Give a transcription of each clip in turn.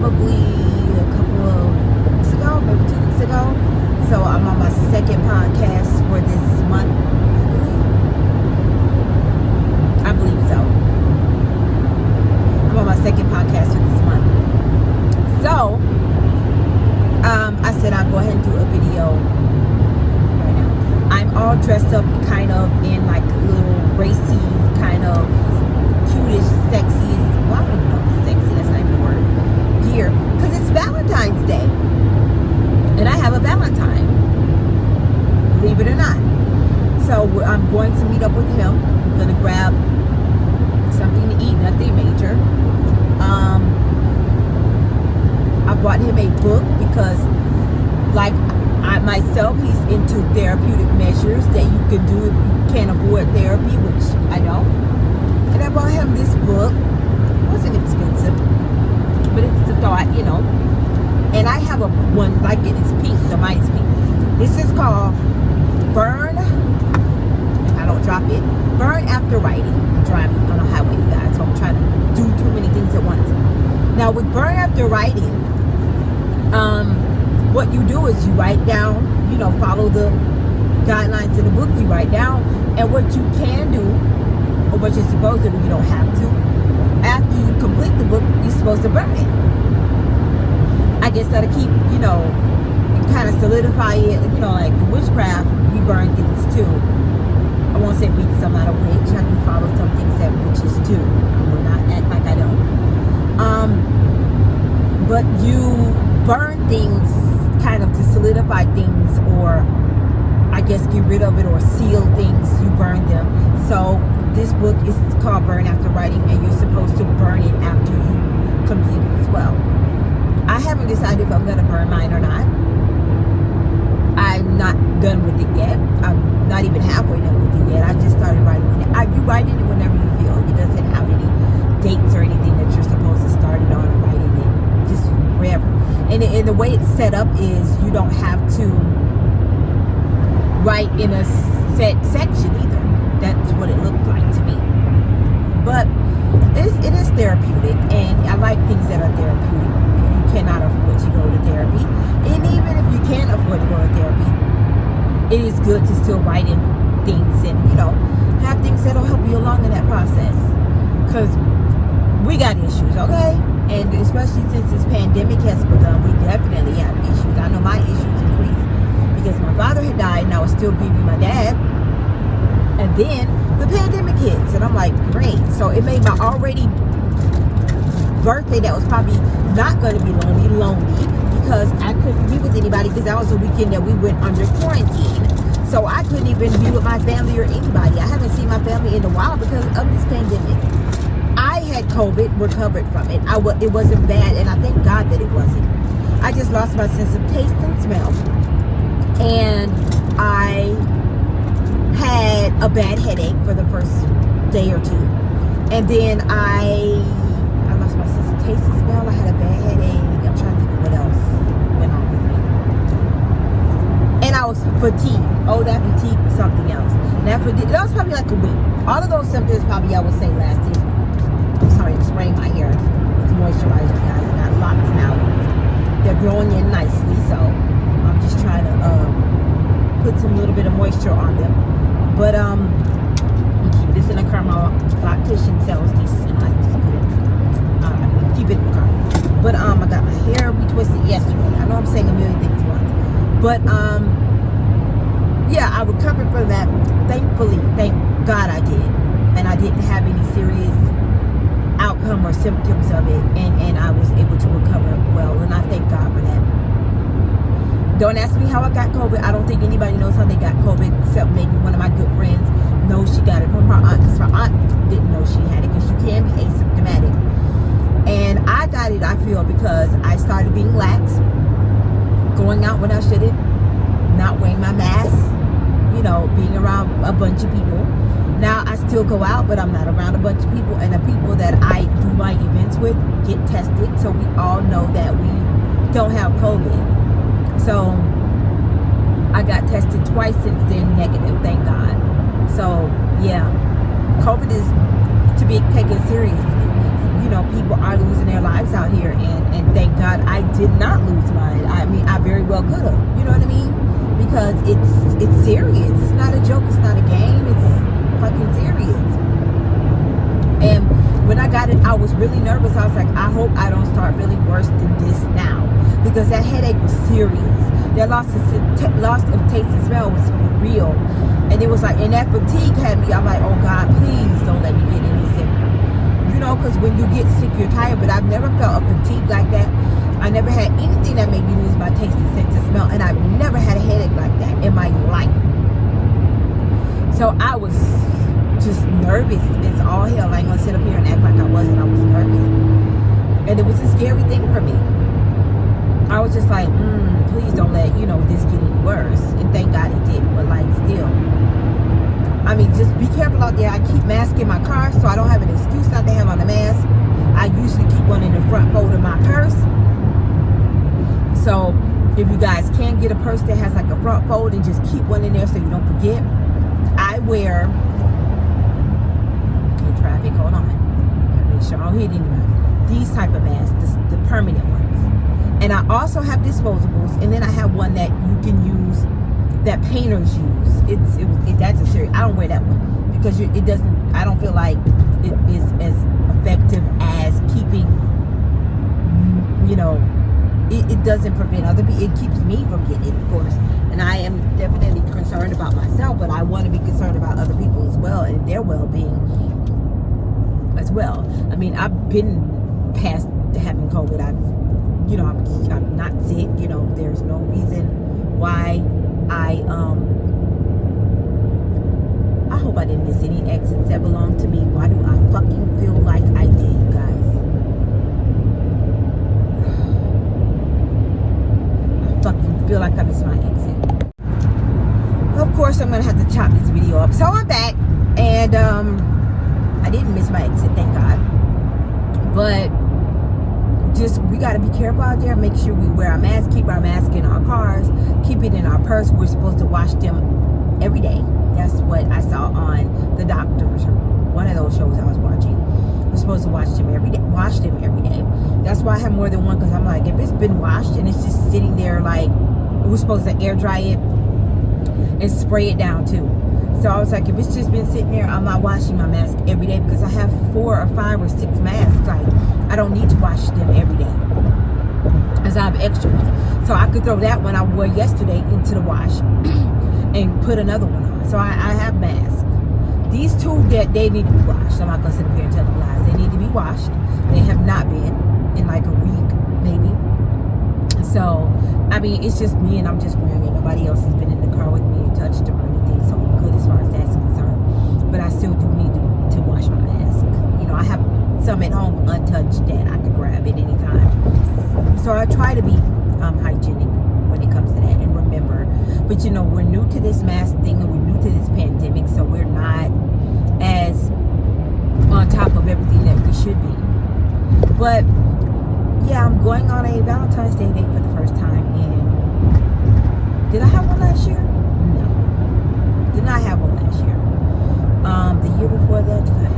probably a couple of weeks ago, maybe 2 weeks ago. So I'm on my second podcast for this month, I believe so. I'm on my second podcast for this month. So, I said I'll go ahead and do a video right now. I'm all dressed up kind of in like little racy, kind of cutish, sexy, well, I don't know if it's sexy, that's not even the word, gear. Because it's Valentine's Day. And I have a Valentine. Believe it or not. So I'm going to meet up with him. I'm going to grab something to eat, nothing major. I bought him a book because, like myself, he's into therapeutic measures that you can do if you can't afford therapy, which I don't. And I bought him this book. It wasn't expensive, but it's a thought, you know. And I have a one like it. It's pink. So mine is pink. This is called Burn. If I don't drop it, Burn After Writing. I'm driving on a highway, you guys, so I'm trying to do too many things at once. Now with Burn After Writing, what you do is you write down, you know, follow the guidelines in the book. You write down, and what you can do, or what you're supposed to do, you don't have to. After you complete the book, you're supposed to burn it. I guess that'll keep, you know, kind of solidify it. You know, like witchcraft, we burn things too. I won't say we because I'm not a witch. I do follow some things that witches do. I will not act like I don't. But you burn things kind of to solidify things, or I guess get rid of it or seal things. You burn them. So this book is called Burn After Writing, and you're supposed to burn it after you complete it as well. I haven't decided if I'm going to burn mine or not. I'm not done with it yet. I'm not even halfway done with it yet. I just started writing it. You write it whenever you feel. It doesn't have any dates or anything that you're supposed to start it on or writing it. Just wherever. And the way it's set up is you don't have to write in a set section either. That's what it looked like to me. But it is therapeutic, and I like things that are therapeutic. If you cannot afford to go to therapy, and even if you can afford to go to therapy, it is good to still write in things and, you know, have things that'll help you along in that process. Because we got issues, okay? And especially since this pandemic has begun, we definitely have issues. I know my issues increased because my father had died and I was still grieving my dad. And then the pandemic hits, and I'm like, great. So it made my already birthday that was probably not going to be lonely because I couldn't be with anybody because that was the weekend that we went under quarantine. So I couldn't even be with my family or anybody. I haven't seen my family in a while because of this pandemic. I had COVID, recovered from it. It wasn't bad, and I thank God that it wasn't. I just lost my sense of taste and smell. And I had a bad headache for the first day or two. And then I lost my sense of taste and smell. I had a bad headache. I'm trying to think of what else went on with me. And I was fatigued. Oh, that fatigue was something else. That was probably like a week. All of those symptoms probably, I would say, lasted. I'm sorry, I'm spraying my hair with moisturizer, guys. I got locks now. They're growing in nicely, so I'm just trying to put some little bit of moisture on them. But you keep this in the car. My optician sells this, and I just put it. Keep it in the car. But I got my hair retwisted yesterday. I know I'm saying a million things once, but yeah, I recovered from that. Thankfully, thank God I did, and I didn't have any serious outcome or symptoms of it, and I was able to recover well, and I thank God for that. Don't ask me how I got COVID. I don't think anybody knows how they got COVID except maybe one of my good friends knows she got it from her aunt, because her aunt didn't know she had it, because you can be asymptomatic. And I got it, I feel, because I started being lax, going out when I shouldn't, not wearing my mask, you know, being around a bunch of people. Now I still go out, but I'm not around a bunch of people, and the people that I do my events with get tested, so we all know that we don't have COVID. So I got tested twice since then, negative, thank God. So yeah, COVID is to be taken seriously. You know, people are losing their lives out here, and thank God God, I did not lose mine. I mean, I very well could have. You know what I mean? Because it's serious. It's not a joke. It's not a game. It's fucking serious. And when I got it, I was really nervous. I was like, I hope I don't start feeling worse than this now, because that headache was serious. That loss of taste and smell was real, and it was like, and that fatigue had me. I'm like, oh God, please don't let me get any sicker. You know, because when you get sick, you're tired. But I've never felt a fatigue like that. I never had anything that made me lose my taste and sense of smell, and I've never had a headache like that in my life. So I was just nervous. It's all hell. I ain't gonna sit up here and act like I wasn't. I was nervous, and it was a scary thing for me. I was just like, please don't let, this get any worse. And thank God it didn't, but like still. I mean, just be careful out there. I keep masking my car, so I don't have an excuse not to have on a mask. I usually keep one in the front fold of my purse. So if you guys can get a purse that has like a front fold, and just keep one in there so you don't forget. I wear, okay, traffic, hold on. Gotta make sure I don't hit anybody. These type of masks, the permanent ones. And I also have disposables, and then I have one that you can use, that painters use. That's a serious. I don't wear that one because it doesn't. I don't feel like it is as effective as keeping. It doesn't prevent other people. It keeps me from getting it, of course. And I am definitely concerned about myself, but I want to be concerned about other people as well and their well-being as well. I mean, I've been past having COVID. I'm not sick. There's no reason why I hope I didn't miss any exits that belong to me. Why do I fucking feel like I did, guys? I fucking feel like I missed my exit. Of course, I'm gonna have to chop this video up. So I'm back, and I didn't miss my exit, thank God. But we got to be careful out there. Make sure we wear our mask, keep our mask in our cars, keep it in our purse. We're supposed to wash them every day. That's what I saw on The Doctors, or one of those shows I was watching. We're supposed to wash them every day. That's why I have more than one, because I'm like, if it's been washed and it's just sitting there, like, we're supposed to air dry it and spray it down too. So I was like, if it's just been sitting there, I'm not washing my mask every day, because I have 4 or 5 or 6 masks. Like, I don't need to wash them every day, as I have extras. So I could throw that one I wore yesterday into the wash and put another one on. So I have masks. These 2 that they need to be washed. I'm not gonna sit up here and tell them lies. They need to be washed. They have not been in like a week, maybe. So I mean, it's just me, and I'm just wearing it. Nobody else has been in the car with me and touched them or anything. So I'm good as far as that's concerned. But I still do need to wash my mask. I have some at home untouched that I could grab at any time. So I try to be hygienic when it comes to that, and remember. But we're new to this mask thing, and we're new to this pandemic, so we're not as on top of everything that we should be. But yeah, I'm going on a Valentine's Day date for the first time. And did I have one last year? No, did not have one last year. The year before that, did I have?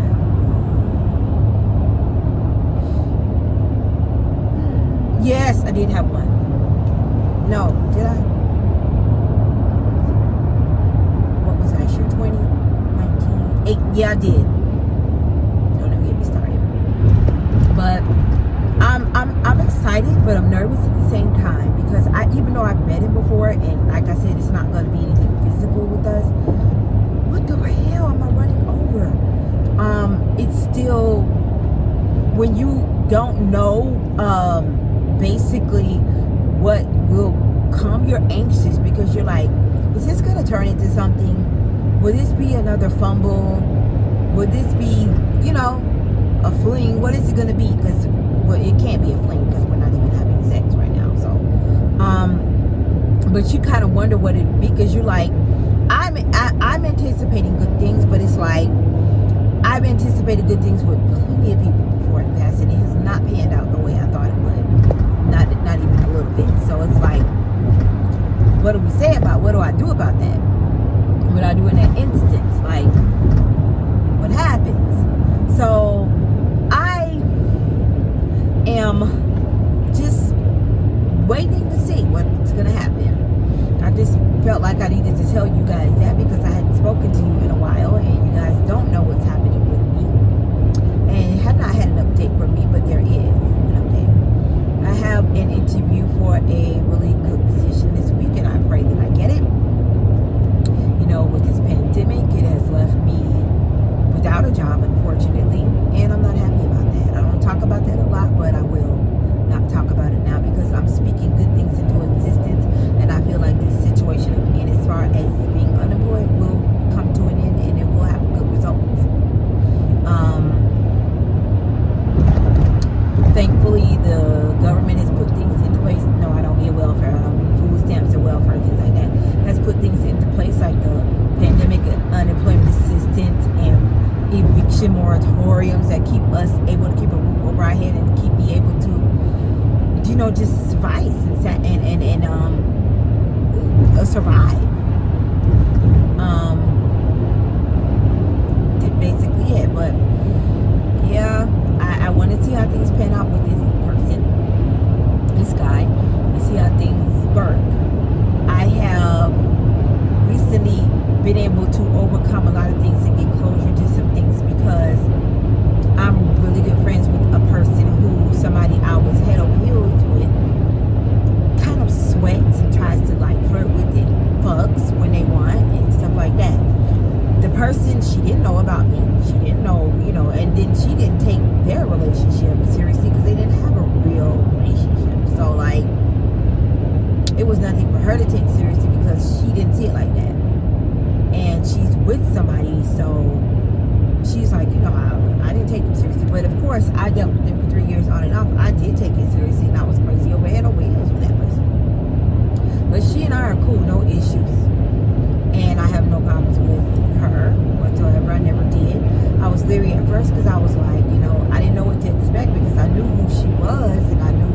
Yes, I did have one. No, did I? What was last year? 2019? 8? Yeah, I did. Don't even get me started. But I'm excited, but I'm nervous at the same time, because even though I've met him before, and like I said, it's not going to be anything physical with us. What the hell am I running over? It's still, when you don't know basically what will come, you're anxious, because you're like, is this going to turn into something? Will this be another fumble? Will this be, a fling? What is it going to be? Because it can't be a fling, because we're not even having sex right now. So, but you kind of wonder what it'd be, because you're like, I'm anticipating good things, but it's like, I've anticipated good things with plenty of people before in the past, and it has not panned out the way I thought it would. Not even a little bit. So it's like, what do I do about that? What do I do in that instance? Like, what happens? So I am just waiting to see what's gonna happen. I just felt like I needed to tell you guys that because I hadn't spoken to you in a while, and you guys don't know what's happening with me, and have not had an update for me, but there is an update. I have an interview for a really good position this week, and I pray that I get it. You know, with this pandemic, it has left me without a job, unfortunately, and I'm not happy about that. I don't talk about that a lot, but I will not talk about it now because I'm speaking good things into existence, and I feel like this situation I'm in, as far as being unemployed, will come to an end, and it will have good results. Thankfully, the government has put things into place. No, I don't get welfare. I don't mean food stamps or welfare, things like that. Has put things into place like the pandemic unemployment assistance and eviction moratoriums that keep us able to keep a roof over our head and keep me able to, you know, just survive and survive. Basically it. But yeah, I want to see how things pan out with this person, this guy, and see how things work. I have recently been able to overcome a lot of things and get closure to some things because I'm really good friends with a person who somebody I was head over heels with kind of sweats and tries to like flirt with and fucks when they want and stuff like that. The person, she didn't know about me. She didn't know, you know, and then she didn't take their relationship seriously because they didn't have a real relationship. So like, it was nothing for her to take seriously because she didn't see it like that. And she's with somebody, so she's like, you know, I didn't take them seriously. But of course, I dealt with them for 3 years on and off. I did take it seriously, and I was crazy over head over heels with that person. But she and I are cool, no issues. And I have no problems with her whatsoever. I never did. I was leery at first because I was like, you know, I didn't know what to expect because I knew who she was and I knew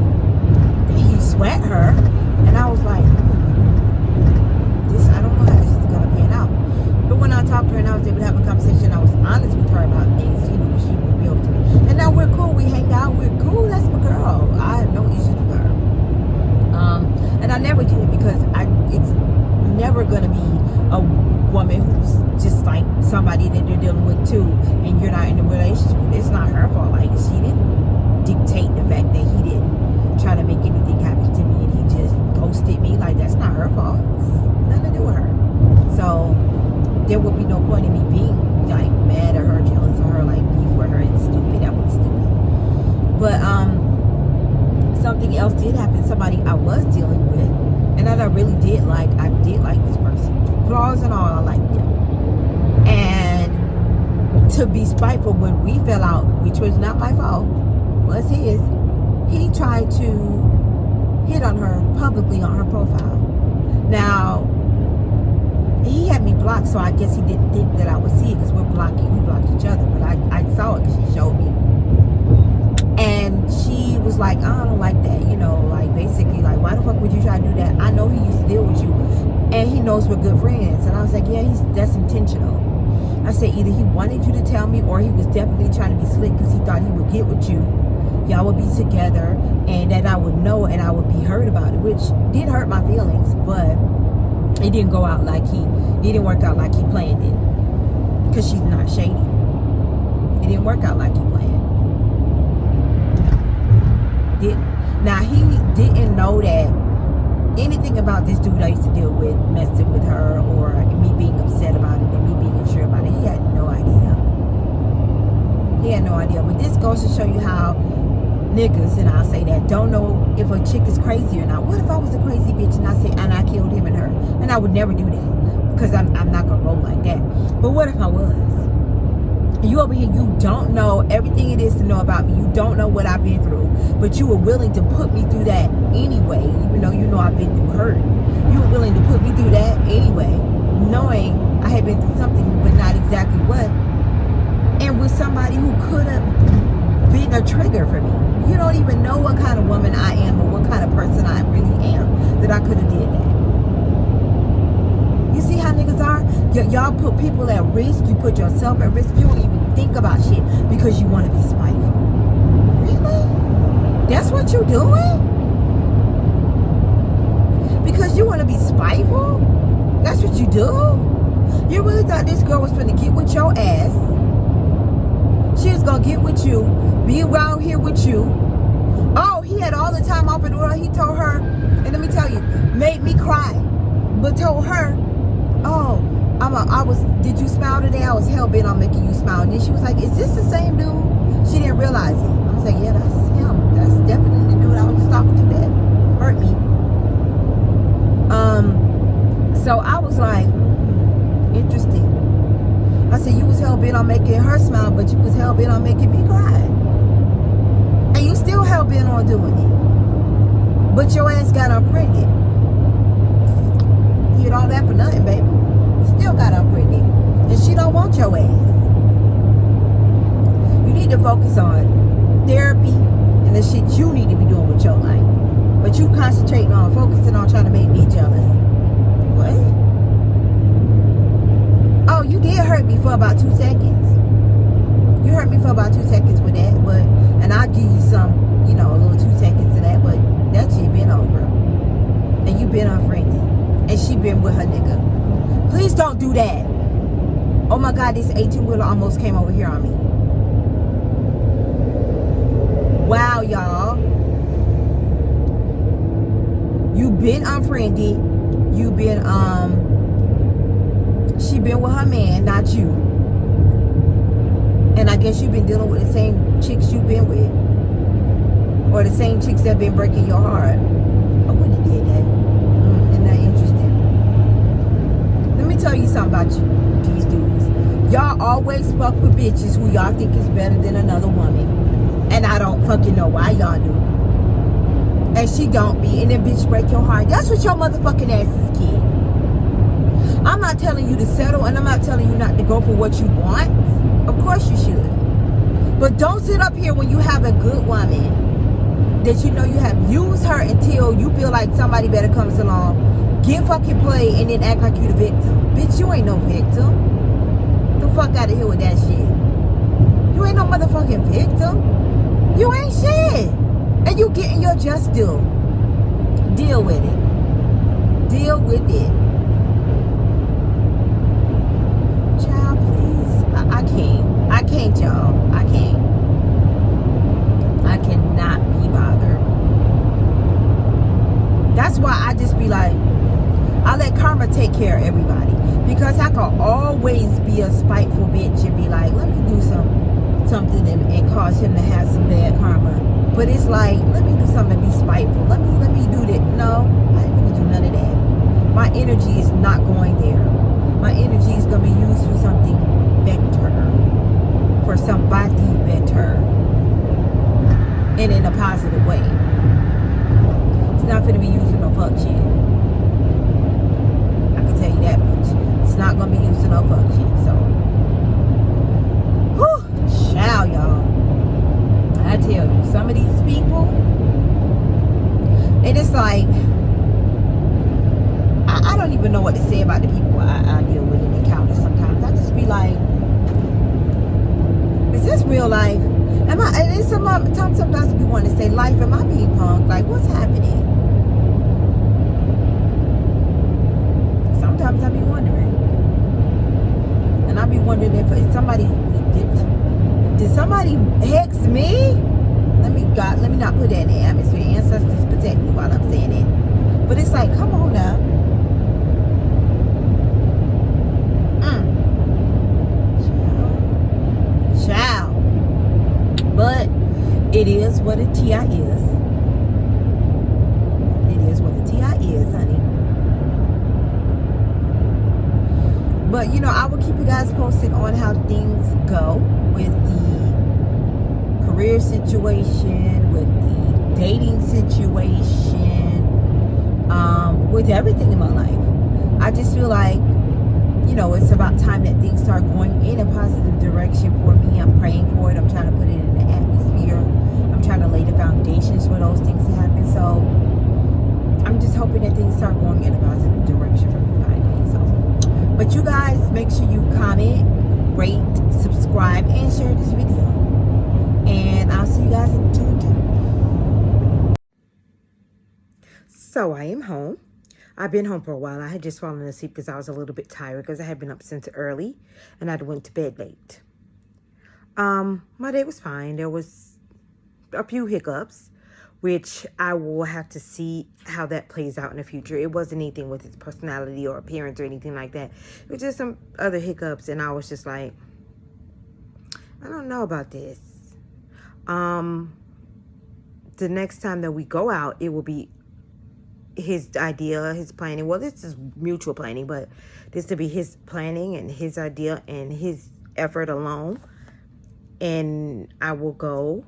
that he sweat her. And I was like, I don't know how this is going to pan out. But when I talked to her and I was able to have a conversation, I was honest with her about things, you know, she would reveal to me. And now we're cool. We hang out. We're cool. That's my girl. I have no issues with her. And I never did because it's never going to be a woman who's just like somebody that you're dealing with too, and you're not in a relationship with. It's not her fault. Like, she didn't dictate the fact that he didn't try to make anything happen to me and he just ghosted me. Like, that's not her fault. It's nothing to do with her. So there would be no point in me being like mad at her, jealous of her, like beef with her. It's stupid. That was stupid. But something else did happen. Somebody I was dealing with, and that I really did like. I did like this person, flaws and all. I liked them. And to be spiteful, when we fell out, which was not my fault, was his. He tried to hit on her publicly on her profile. Now, he had me blocked, so I guess he didn't think that I would see it because we blocked each other. But I saw it because she showed me. And she was like, I don't like that, you know, like basically like, why the fuck would you try to do that? I know he used to deal with you and he knows we're good friends. And I was like, yeah, that's intentional. I said either he wanted you to tell me or he was definitely trying to be slick because he thought he would get with you. Y'all would be together and that I would know and I would be hurt about it, which did hurt my feelings, but it didn't go out like it didn't work out like he planned it because she's not shady. It didn't work out like he planned. Now, he didn't know that anything about this dude I used to deal with messing with her or me being upset about it and me being unsure about it. He had no idea. But this goes to show you how niggas, and I'll say that, don't know if a chick is crazy or not. What if I was a crazy bitch and I killed him and her? And I would never do that because I'm not going to roll like that. But what if I was? You over here, you don't know everything it is to know about me. You don't know what I've been through. But you were willing to put me through that anyway, even though you know I've been through hurt. You were willing to put me through that anyway, knowing I had been through something, but not exactly what. And with somebody who could have been a trigger for me. You don't even know what kind of woman I am or what kind of person I really am that I could have did that. You see how niggas are? Y'all put people at risk. You put yourself at risk. You don't even think about shit because you want to be spiteful. Really? That's what you're doing? spiteful? That's what you do? You really thought this girl was going to get with your ass? She was going to get with you, be around here with you. Oh, he had all the time off in the world. He told her, and let me tell you, made me cry. But told her, oh, did you smile today? I was hell-bent on making you smile. And then she was like, is this the same dude? She didn't realize it. I was like, yeah, that's him. That's definitely the dude I was just talking to that hurt me. So I was like, interesting. I said, you was hell-bent on making her smile, but you was hell-bent on making me cry. And you still hell-bent on doing it. But your ass got unprinted. You did all that for nothing, baby. Still got unprinted. And she don't want your ass. You need to focus on therapy and the shit you need to be doing with your life. But you concentrating on, focusing on trying to make me jealous. What? Oh, you did hurt me for about 2 seconds. You hurt me for about 2 seconds with that, and I'll give you some, a little 2 seconds of that, but that shit been over. And you been unfriended. And she been with her nigga. Please don't do that. Oh my God, this 18-wheeler almost came over here on me. Wow, y'all. You been unfriended. You been, she been with her man, not you. And I guess you've been dealing with the same chicks you've been with. Or the same chicks that been breaking your heart. I wouldn't have did that. Isn't that interesting? Let me tell you something about you, these dudes. Y'all always fuck with bitches who y'all think is better than another woman. And I don't fucking know why y'all do. And she don't be. And then bitch break your heart. That's what your motherfucking ass is, kid. I'm not telling you to settle, and I'm not telling you not to go for what you want. Of course you should. But don't sit up here when you have a good woman that you know you have used her until you feel like somebody better comes along, get fucking played, and then act like you the victim. Bitch, you ain't no victim. The fuck out of here with that shit. You ain't no motherfucking victim. You ain't shit. And you getting your just due. Deal with it. Deal with it. Child, please. I can't, y'all. I can't. I cannot be bothered. That's why I just be like, I let karma take care of everybody. Because I can always be a spiteful bitch and be like, let me do something and cause him to have some bad karma. But it's like, let me do something and be spiteful. Let me do that. No, I ain't gonna do none of that. My energy is not going there. My energy is gonna be used for something better. For somebody better. And in a positive way. It's not gonna be used for no fuck shit. I can tell you that much. It's not gonna be used for no fuck shit. So, whew, child, y'all. I tell you, some of these people, and it's like, I don't even know what to say about the people I deal with in encounters sometimes. I just be like, is this real life? And it's sometimes I be wanting to say, life, am I being punked? Like, what's happening? Sometimes I be wondering. And I be wondering if somebody, did somebody hex me? Let me not put that in the atmosphere. Ancestors protect me while I'm saying it. But it's like, come on now. Child. But it is what a TI is. It is what a TI is, honey. But, I will keep you guys posted on how things go with the career situation, with the dating situation, with everything in my life. I just feel like, it's about time that things start going in a positive direction for me. I'm praying for it. I'm trying to put it in the atmosphere. I'm trying to lay the foundations for those things to happen. So I'm just hoping that things start going in a positive direction for me finally. So, but you guys, make sure you comment, rate, subscribe, and share this video. And I'll see you guys in 2. So I am home. I've been home for a while. I had just fallen asleep because I was a little bit tired because I had been up since early and I went to bed late. My day was fine. There was a few hiccups, which I will have to see how that plays out in the future. It wasn't anything with his personality or appearance or anything like that. It was just some other hiccups, and I was just like, I don't know about this. The next time that we go out, it will be his idea, his planning. Well, this is mutual planning, but this to be his planning and his idea and his effort alone. And I will go,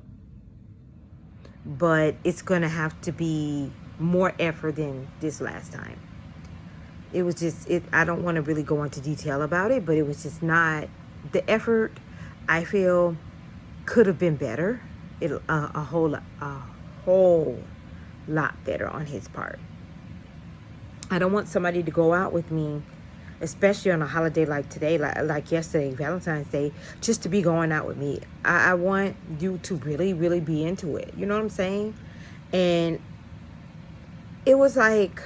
but it's going to have to be more effort than this last time. It was just, I don't want to really go into detail about it, but it was just not, the effort I feel could have been better. A whole lot better on his part. I don't want somebody to go out with me, especially on a holiday like today, like yesterday, Valentine's Day, just to be going out with me. I want you to really, really be into it. You know what I'm saying? And it was like,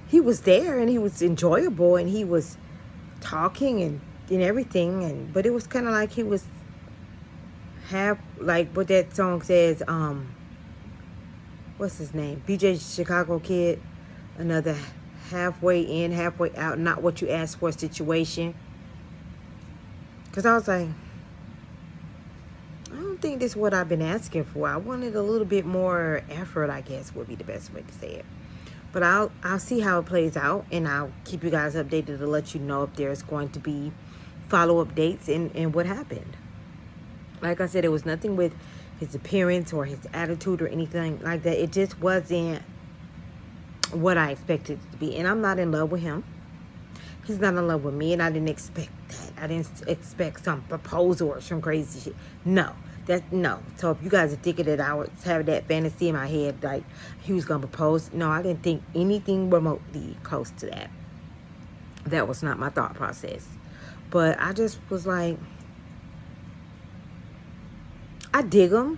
he was there and he was enjoyable and he was talking and everything. But it was kind of like he was half, like what that song says, what's his name? BJ Chicago Kid, another halfway in, halfway out, not what you asked for situation. Because I was like, I don't think this is what I've been asking for. I wanted a little bit more effort, I guess would be the best way to say it. But I'll see how it plays out, and I'll keep you guys updated to let you know if there's going to be follow-up dates and what happened. Like I said, it was nothing with his appearance or his attitude or anything like that. It just wasn't what I expected it to be. And I'm not in love with him. He's not in love with me, and I didn't expect that. I didn't expect some proposal or some crazy shit. No. No. So if you guys are thinking that I was having that fantasy in my head, like he was going to propose, no, I didn't think anything remotely close to that. That was not my thought process. But I just was like, I dig him,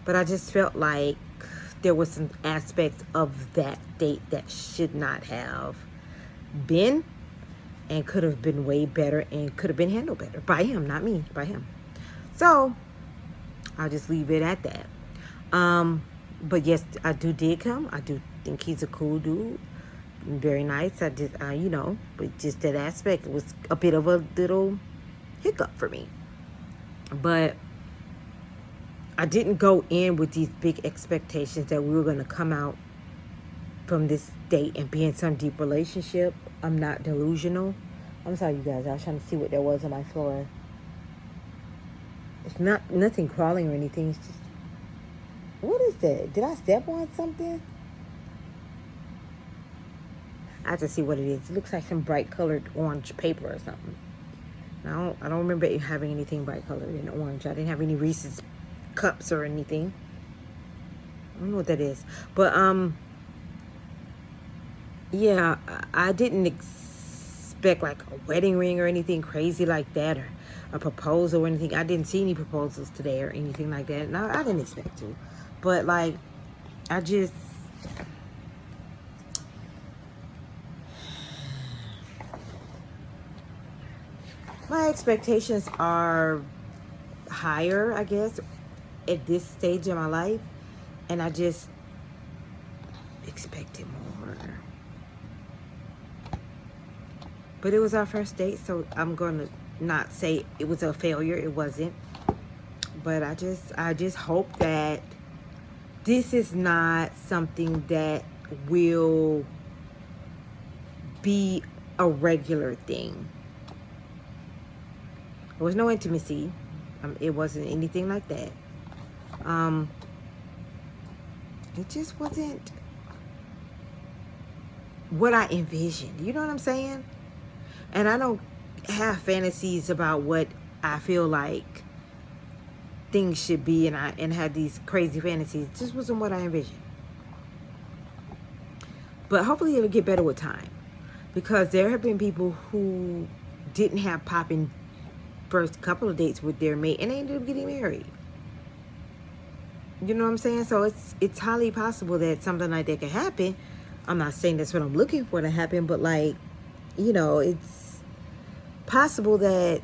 but I just felt like there was some aspects of that date that should not have been and could have been way better and could have been handled better by him, not me, by him. So I'll just leave it at that. But yes, I do dig him. I do think he's a cool dude. Very nice. I just, but just that aspect was a bit of a little hiccup for me. But I didn't go in with these big expectations that we were going to come out from this date and be in some deep relationship. I'm not delusional. I'm sorry, you guys. I was trying to see what there was on my floor. It's nothing crawling or anything. It's just, what is that? Did I step on something? I have to see what it is. It looks like some bright colored orange paper or something. I don't remember it having anything bright colored in orange. I didn't have any Reese's cups or anything. I don't know what that is. But yeah, I didn't expect like a wedding ring or anything crazy like that, or a proposal or anything. I didn't see any proposals today or anything like that. No, I didn't expect to. But like, my expectations are higher, I guess, at this stage of my life. And I just expected more. But it was our first date, so I'm going to not say it was a failure. It wasn't. But I just hope that this is not something that will be a regular thing. There was no intimacy. It wasn't anything like that. It just wasn't what I envisioned. You know what I'm saying? And I don't have fantasies about what I feel like things should be, and have these crazy fantasies. It just wasn't what I envisioned. But hopefully it'll get better with time, because there have been people who didn't have popping first couple of dates with their mate and they ended up getting married. You know what I'm saying? So it's highly possible that something like that could happen. I'm not saying that's what I'm looking for to happen, but like, you know, it's possible that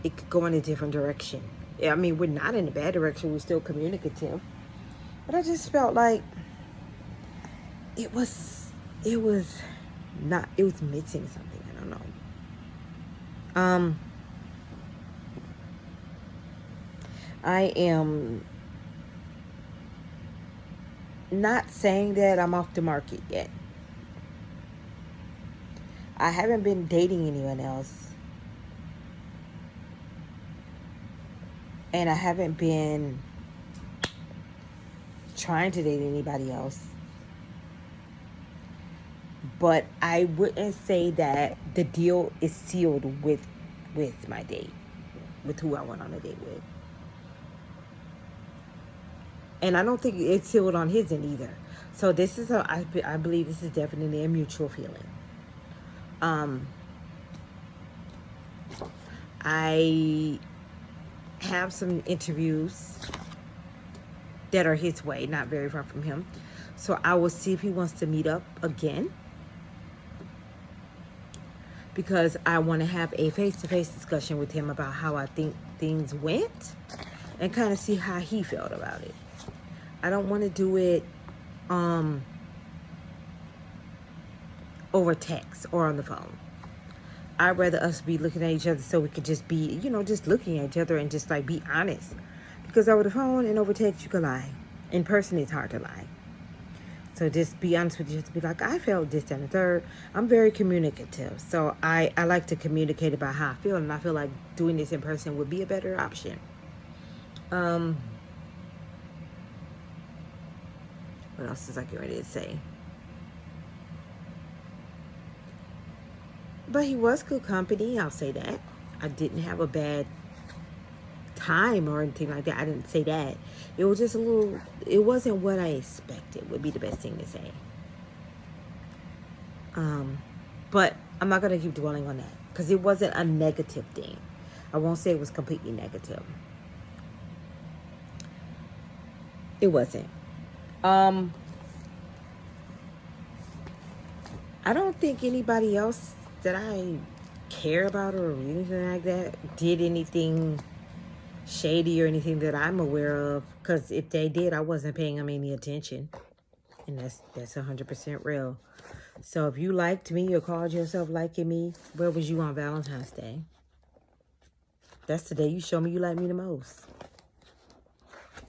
it could go in a different direction. I mean, we're not in a bad direction. We're still communicative. But I just felt like it was not, it was missing something. I don't know. I am not saying that I'm off the market yet. I haven't been dating anyone else. And I haven't been trying to date anybody else. But I wouldn't say that the deal is sealed with my date, with who I went on a date with. And I don't think it's sealed on his end either. So this is I believe this is definitely a mutual feeling. I have some interviews that are his way, not very far from him. So I will see if he wants to meet up again, because I want to have a face-to-face discussion with him about how I think things went and kind of see how he felt about it. I don't want to do it over text or on the phone. I'd rather us be looking at each other so we could just be, you know, just looking at each other and just like be honest. Because over the phone and over text, you can lie. In person, it's hard to lie. So just be honest with you. Just be like, I felt this, and the third. I'm very communicative. So I like to communicate about how I feel. And I feel like doing this in person would be a better option. What else is I getting ready to say? But he was good company, I'll say that. I didn't have a bad time or anything like that. I didn't say that. It was just a little, it wasn't what I expected, would be the best thing to say. But I'm not going to keep dwelling on that, because it wasn't a negative thing. I won't say it was completely negative. It wasn't. I don't think anybody else that I care about or anything like that did anything shady or anything that I'm aware of. Because if they did, I wasn't paying them any attention. And that's 100% real. So if you liked me or called yourself liking me, where was you on Valentine's Day? That's the day you show me you like me the most.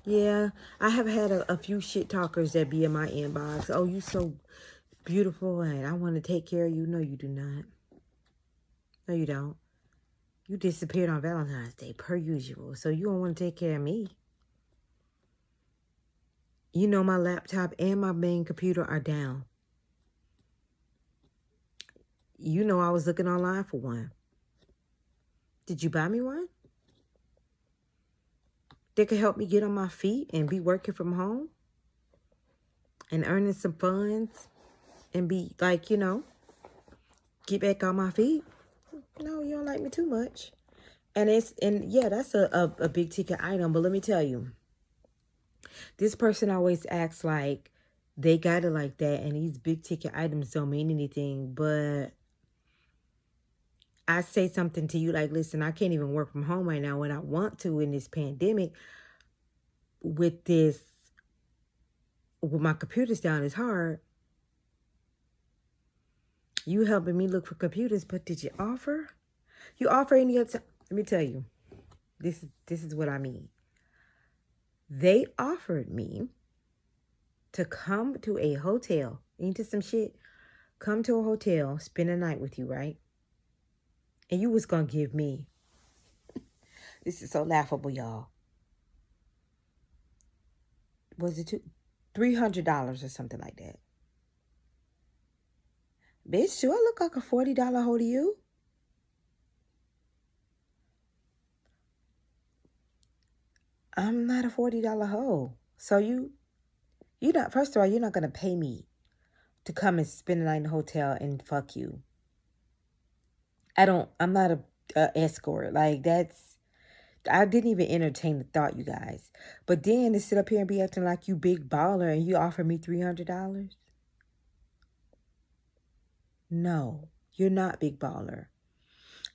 Yeah, I have had a few shit talkers that be in my inbox. Oh, you so beautiful and I want to take care of you. No, you do not. No, you don't. You disappeared on Valentine's Day, per usual. So you don't want to take care of me. You know my laptop and my main computer are down. You know I was looking online for one. Did you buy me one? That could help me get on my feet and be working from home and earning some funds and be like, you know, get back on my feet. No, you don't like me too much. And yeah, that's a big ticket item. But let me tell you, this person always acts like they got it like that, and these big ticket items don't mean anything. But I say something to you like, listen, I can't even work from home right now when I want to in this pandemic. With my computer's down, it's hard. You helping me look for computers, but did you offer? You offer any other time? Let me tell you, this is what I mean. They offered me to come to a hotel, into some shit, come to a hotel, spend a night with you, right? And you was going to give me, this is so laughable, y'all. Was it $300 or something like that? Bitch, do I look like a $40 hoe to you? I'm not a $40 hoe. So you not, first of all, you're not going to pay me to come and spend the night in the hotel and fuck you. I'm not a escort. Like, I didn't even entertain the thought, you guys. But then to sit up here and be acting like you big baller and you offer me $300? No, you're not big baller.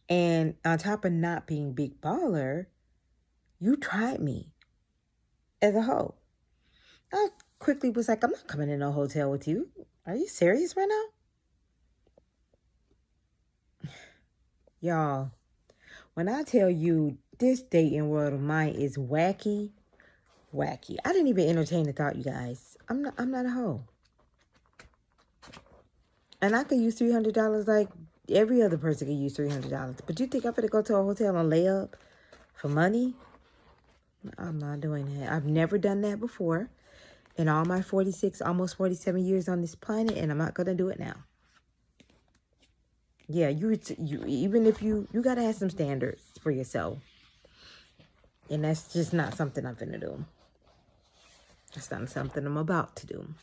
And on top of not being big baller, you tried me as a hoe. I quickly was like, I'm not coming in a hotel with you. Are you serious right now? Y'all, when I tell you this dating world of mine is wacky, wacky. I didn't even entertain the thought, you guys. I'm not a hoe. And I could use $300 like every other person could use $300. But you think I'm gonna go to a hotel and lay up for money? I'm not doing that. I've never done that before in all my 46, almost 47 years on this planet, and I'm not gonna do it now. Yeah, you even if you gotta have some standards for yourself, and that's just not something I'm finna do. That's not something I'm about to do.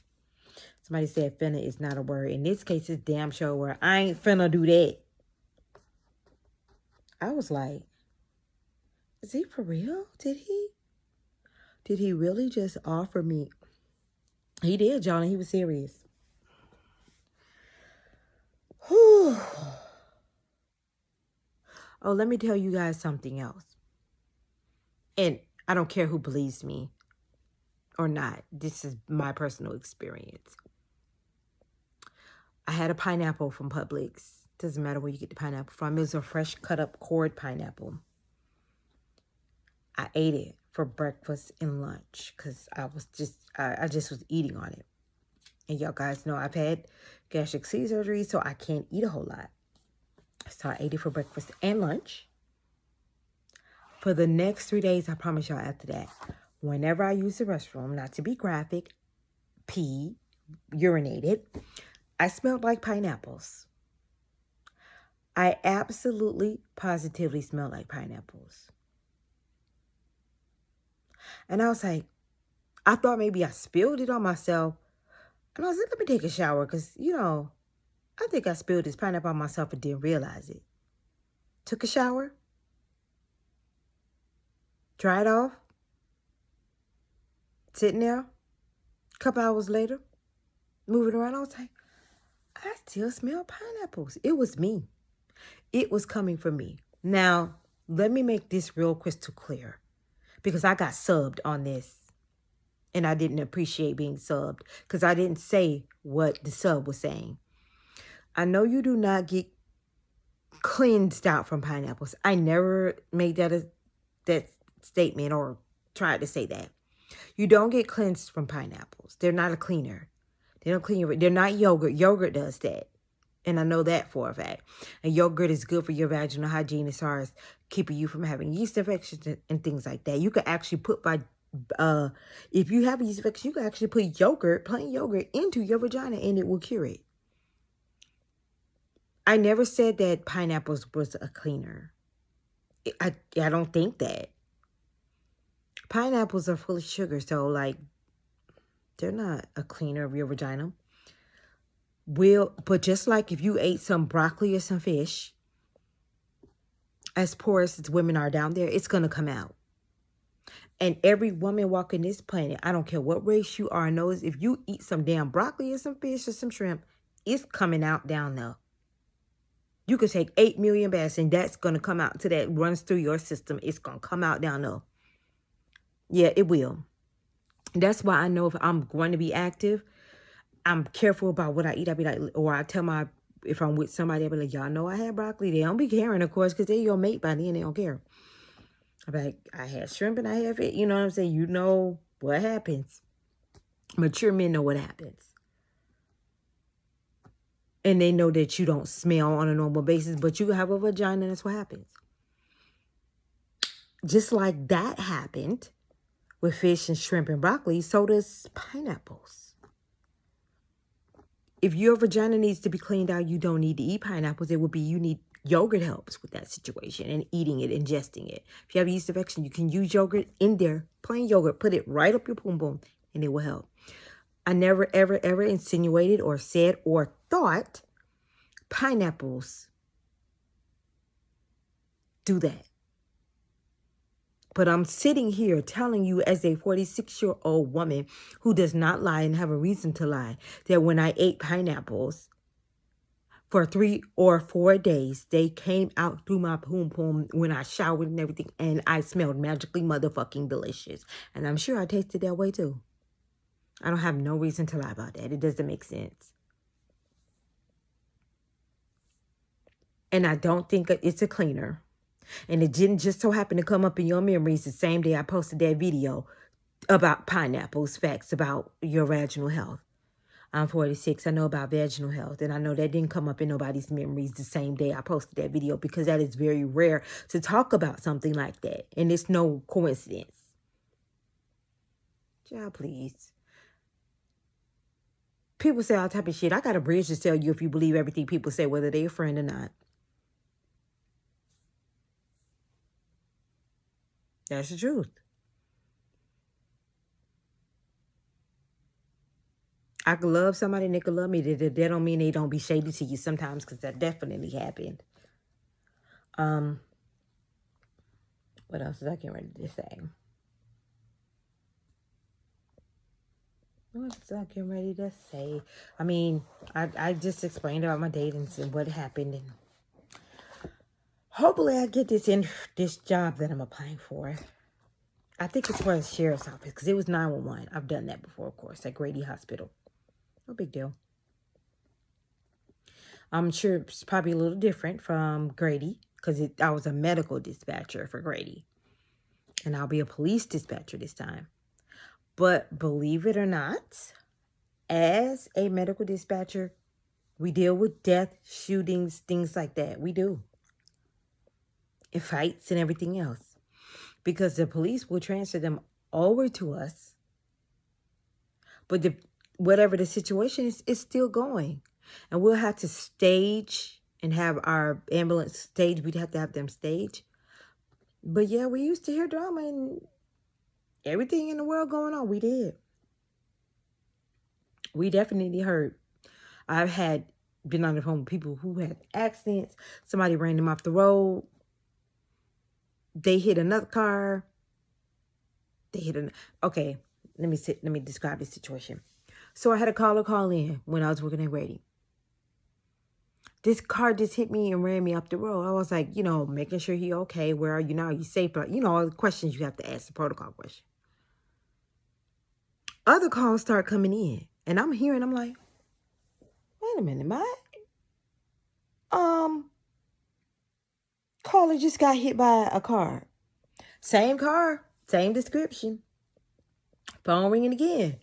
Somebody said finna is not a word. In this case, it's damn sure word. I ain't finna do that. I was like, is he for real? Did he really just offer me? He did, Jonah. He was serious. Whew. Oh, let me tell you guys something else. And I don't care who believes me or not. This is my personal experience. I had a pineapple from Publix. Doesn't matter where you get the pineapple from. It was a fresh cut up cord pineapple. I ate it for breakfast and lunch because I just was eating on it. And y'all guys know I've had gastric surgery, so I can't eat a whole lot. So I ate it for breakfast and lunch. For the next 3 days, I promise y'all after that, whenever I use the restroom, not to be graphic, urinated, I smelled like pineapples. I absolutely, positively smelled like pineapples. And I was like, I thought maybe I spilled it on myself. And I was like, let me take a shower because, I think I spilled this pineapple on myself and didn't realize it. Took a shower. Dried off. Sitting there. A couple hours later. Moving around. I was like, I still smell pineapples. It was me. It was coming from me. Now, let me make this real crystal clear. Because I got subbed on this. And I didn't appreciate being subbed. Because I didn't say what the sub was saying. I know you do not get cleansed out from pineapples. I never made that statement or tried to say that. You don't get cleansed from pineapples. They're not a cleaner. They don't clean your... They're not yogurt. Yogurt does that. And I know that for a fact. And yogurt is good for your vaginal hygiene as far as keeping you from having yeast infections and things like that. You could actually put if you have a yeast infection, you can actually put yogurt, plain yogurt, into your vagina and it will cure it. I never said that pineapples was a cleaner. I don't think that. Pineapples are full of sugar, so they're not a cleaner of your vagina. But just like if you ate some broccoli or some fish, as porous as women are down there, it's gonna come out. And every woman walking this planet, I don't care what race you are, knows if you eat some damn broccoli or some fish or some shrimp, it's coming out down there. You could take 8 million baths and that's going to come out to that runs through your system. It's going to come out down there. Yeah, it will. That's why I know if I'm going to be active, I'm careful about what I eat. I be like, or I tell if I'm with somebody, I'll be like, y'all know I had broccoli. They don't be caring, of course, because they're your mate by then. They don't care. I'm like, I had shrimp and I have it. You know what I'm saying? You know what happens. Mature men know what happens. And they know that you don't smell on a normal basis, but you have a vagina, and that's what happens. Just like that happened with fish and shrimp and broccoli, so does pineapples. If your vagina needs to be cleaned out, you don't need to eat pineapples. It would be yogurt helps with that situation and eating it, ingesting it. If you have yeast infection, you can use yogurt in there, plain yogurt, put it right up your boom boom, and it will help. I never, ever, ever insinuated or said or thought pineapples do that. But I'm sitting here telling you as a 46-year-old woman who does not lie and have a reason to lie, that when I ate pineapples, For 3 or 4 days, they came out through my poom poom when I showered and everything, and I smelled magically motherfucking delicious. And I'm sure I tasted that way too. I don't have no reason to lie about that. It doesn't make sense. And I don't think it's a cleaner. And it didn't just so happen to come up in your memories the same day I posted that video about pineapples, facts about your vaginal health. I'm 46. I know about vaginal health. And I know that didn't come up in nobody's memories the same day I posted that video, because that is very rare to talk about something like that. And it's no coincidence. Child, please. People say all type of shit. I got a bridge to tell you if you believe everything people say, whether they're a friend or not. That's the truth. I could love somebody and they could love me. That don't mean they don't be shady to you sometimes, because that definitely happened. What else is I getting ready to say? What was I getting ready to say? I mean, I just explained about my date and what happened, and hopefully I get this job that I'm applying for. I think it's for the sheriff's office, because it was 911. I've done that before, of course, at Grady Hospital. No big deal. I'm sure it's probably a little different from Grady, because I was a medical dispatcher for Grady. And I'll be a police dispatcher this time. But believe it or not, as a medical dispatcher, we deal with death, shootings, things like that. We do. And fights and everything else. Because the police will transfer them over to us. But whatever the situation is, it's still going. And we'll have to stage and have our ambulance stage. We'd have to have them stage. But yeah, we used to hear drama and everything in the world going on. We did. We definitely heard. I've been on the phone with people who had accidents. Somebody ran them off the road. They hit another car. Okay, let me describe the situation. So I had a caller call in when I was working at Grady. This car just hit me and ran me up the road. I was like, making sure he okay. Where are you now? Are you safe? But, all the questions you have to ask, the protocol question. Other calls start coming in. And I'm like, wait a minute, my caller just got hit by a car. Same car, same description. Phone ringing again.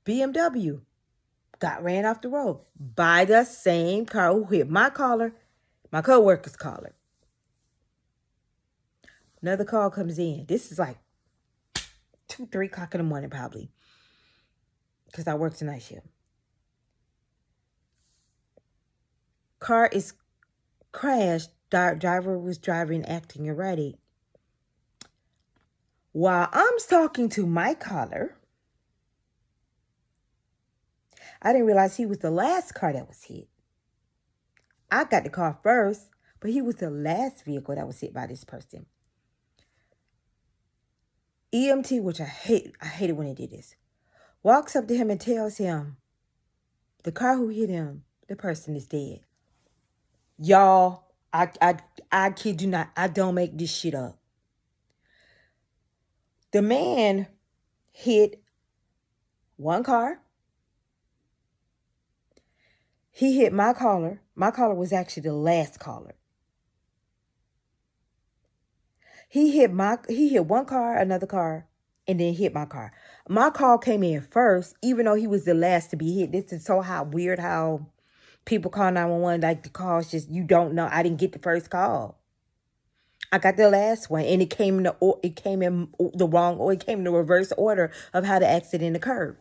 BMW. Got ran off the road by the same car who hit my caller, my co-worker's caller. Another call comes in. This is like 2, 3 o'clock in the morning probably, because I work tonight shift. Car is crashed. Driver was driving, acting erratic. While I'm talking to my caller, I didn't realize he was the last car that was hit. I got the car first, but he was the last vehicle that was hit by this person. EMT, which I hated when they did this, walks up to him and tells him, the car who hit him, the person is dead. Y'all, I kid you not, I don't make this shit up. The man hit one car. He hit my caller. My caller was actually the last caller. He hit one car, another car, and then hit my car. My call came in first, even though he was the last to be hit. This is so weird how people call 911, like the calls just, you don't know. I didn't get the first call. I got the last one, and it came in the reverse order of how the accident occurred.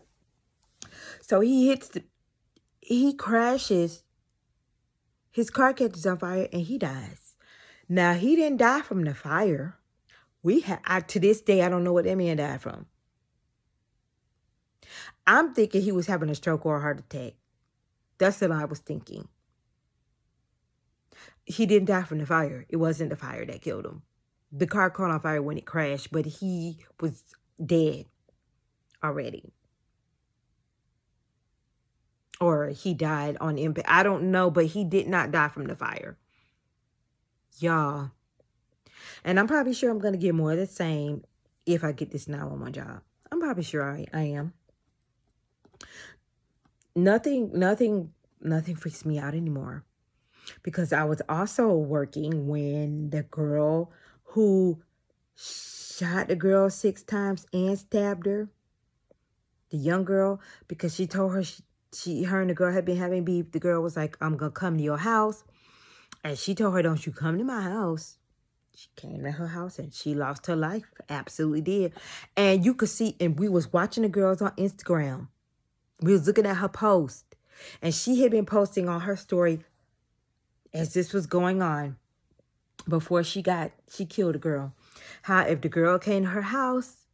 So he crashes, his car catches on fire, and he dies. Now, he didn't die from the fire. To this day, I don't know what that man died from. I'm thinking he was having a stroke or a heart attack. That's what I was thinking. He didn't die from the fire. It wasn't the fire that killed him. The car caught on fire when it crashed, but he was dead already. Or he died on impact. I don't know, but he did not die from the fire. Y'all. And I'm probably sure I'm going to get more of the same if I get this 911 job. I'm probably sure I am. Nothing freaks me out anymore. Because I was also working when the girl who shot the girl 6 times and stabbed her, the young girl, because she told her her and the girl had been having beef. The girl was like, I'm going to come to your house. And she told her, don't you come to my house. She came to her house and she lost her life. Absolutely did. And you could see, and we was watching the girls on Instagram. We was looking at her post. And she had been posting on her story as this was going on before she killed a girl. How if the girl came to her house,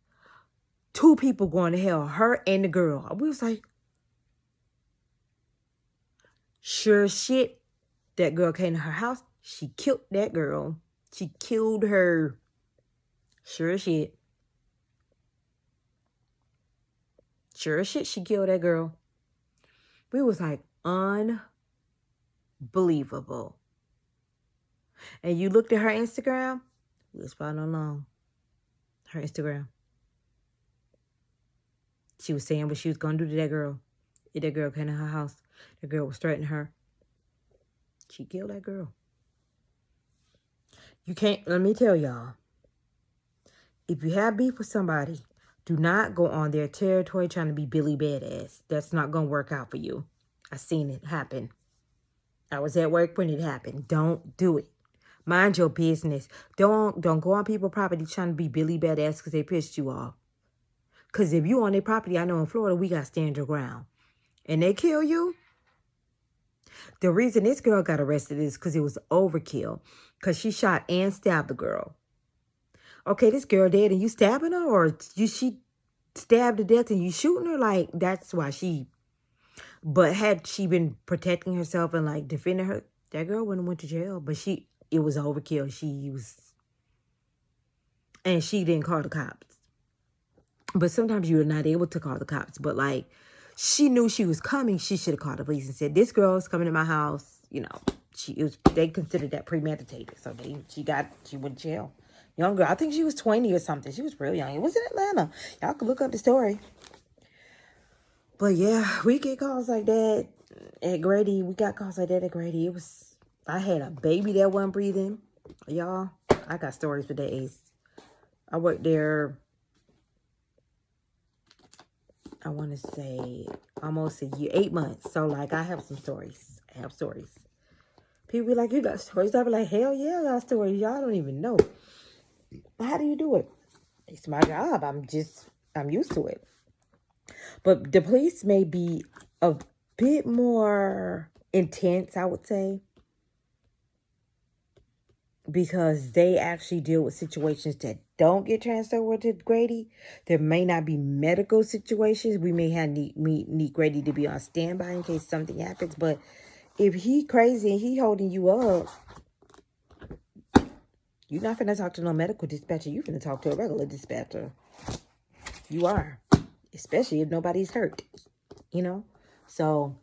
2 people going to hell, her and the girl. We was like, sure shit, that girl came to her house. She killed that girl. She killed her. Sure shit. Sure shit, she killed that girl. We was like, unbelievable. And you looked at her Instagram, we was following along. Her Instagram. She was saying what she was going to do to that girl. If that girl came to her house, the girl was threatening her. She killed that girl. You can't, let me tell y'all. If you have beef with somebody, do not go on their territory trying to be Billy Badass. That's not going to work out for you. I seen it happen. I was at work when it happened. Don't do it. Mind your business. Don't go on people's property trying to be Billy Badass because they pissed you off. Because if you on their property, I know in Florida, we got stand your ground. And they kill you. The reason this girl got arrested is because it was overkill. Because she shot and stabbed the girl. Okay, this girl dead and you stabbing her? Or she stabbed to death and you shooting her? Like, that's why she... But had she been protecting herself and like defending her, that girl wouldn't have went to jail. But it was overkill. And she didn't call the cops. But sometimes you're not able to call the cops. But like, she knew she was coming. She should have called the police and said, this girl's coming to my house. You know, they considered that premeditated. So she went to jail. Young girl, I think she was 20 or something. She was real young. It was in Atlanta. Y'all can look up the story. But yeah, we get calls like that at Grady. We got calls like that at Grady. I had a baby that wasn't breathing. Y'all, I got stories for days. I worked there, I want to say almost a year, 8 months. So like, I have some stories. I have stories. People be like, you got stories? I be like, hell yeah, I got stories. Y'all don't even know. How do you do it? It's my job. I'm used to it. But the police may be a bit more intense, I would say. Because they actually deal with situations that don't get transferred over to Grady. There may not be medical situations. We may need Grady to be on standby in case something happens. But if he crazy and he holding you up, you're not finna talk to no medical dispatcher. You finna talk to a regular dispatcher. You are. Especially if nobody's hurt. You know? So,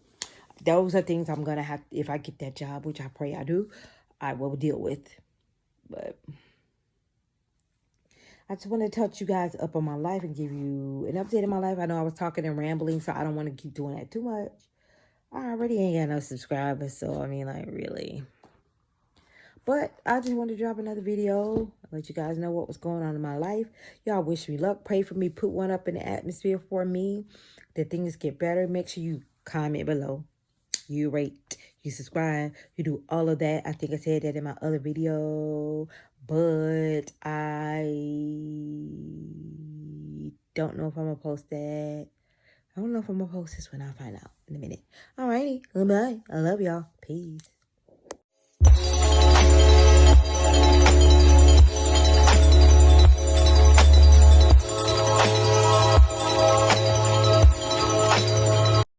those are things I'm going to have, if I get that job, which I pray I do, I will deal with. But I just want to touch you guys up on my life and give you an update in my life. I know I was talking and rambling, so I don't want to keep doing that too much. I already ain't got no subscribers, so I mean, like, really. But I just wanted to drop another video, let you guys know what was going on in my life. Y'all wish me luck. Pray for me. Put one up in the atmosphere for me, that things get better. Make sure you comment below. You rate, you subscribe, you do all of that. I think I said that in my other video, but I don't know if I'm going to post that. I don't know if I'm going to post this one. I'll find out in a minute. Alrighty, bye. I love y'all. Peace.